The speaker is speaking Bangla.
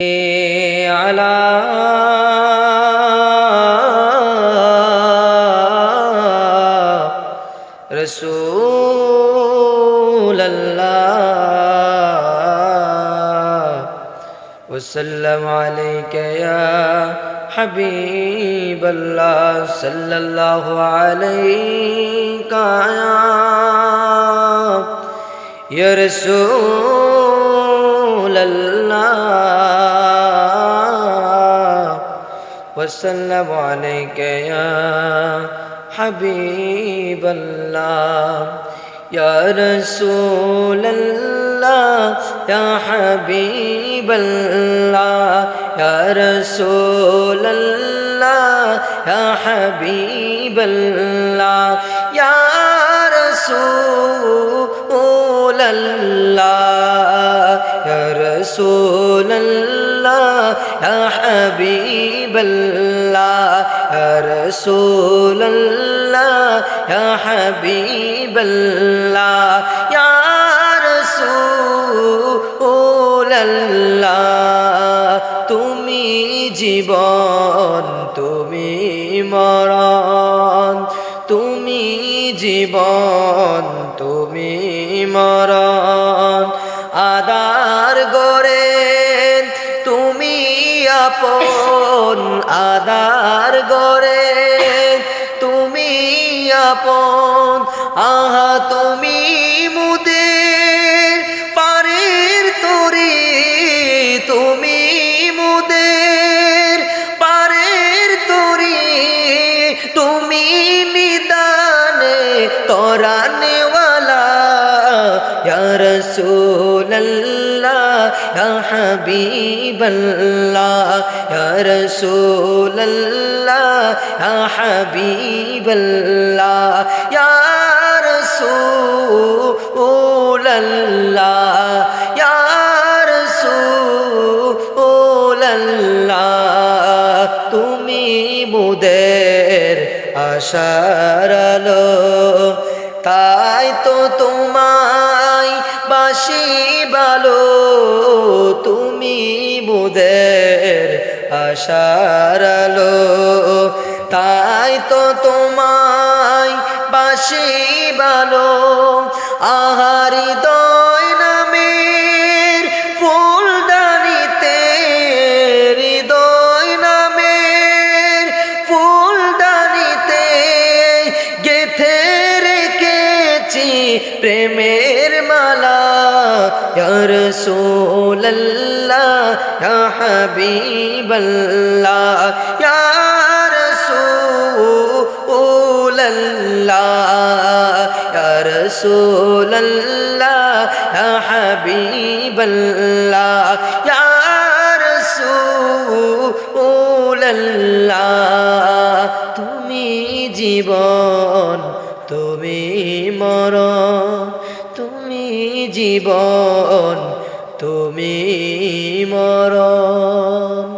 على رسول الله وسلم عليك يا حبيب الله صلى الله عليك يا رسول الله وسلم عليك يا حبيب الله يا رسول الله يا حبيب الله يا رسول الله يا حبيب الله يا رسول الله يا رسول الله يا حبيب الله يا رسول الله يا حبيب الله يا رسول الله তুমি জীবন তুমি মরণ তুমি জীবন তুমি মরণ আদার গরে তুমি আপন আদার গরে তুমি আপন আহা তুমি মুদের পারের তরি তুমি মুদের পারের তরি তুমি নিদানে তরানেওয়ালা ইয়া রাসূলুল্লাহ ইয়া হাবিবাল্লাহ ইয়া রাসূলুল্লাহ ইয়া হাবিবাল্লাহ ইয়া রাসূলুল্লাহ ইয়া রাসূলুল্লাহ তুমি মুদের আশার আলো তাই তো তোমায় বাসি ভালো তুমি মুদের আশার আলো তাই তো তোমায় বাসি ভালো আহারি দয় নামের ফুলদানিতে হৃদয় নামের ফুলদানিতে গেথে রেখেছি প্রেমের মালা ইয়া রাসূলুল্লাহ ইয়া হাবিবাল্লাহ ইয়া রাসূলুল্লাহ ইয়া রাসূলুল্লাহ ইয়া হাবিবাল্লাহ ইয়া রাসূলুল্লাহ তুমি জীবন তুমি মরণ তুমি জীবন তুমি মরণ।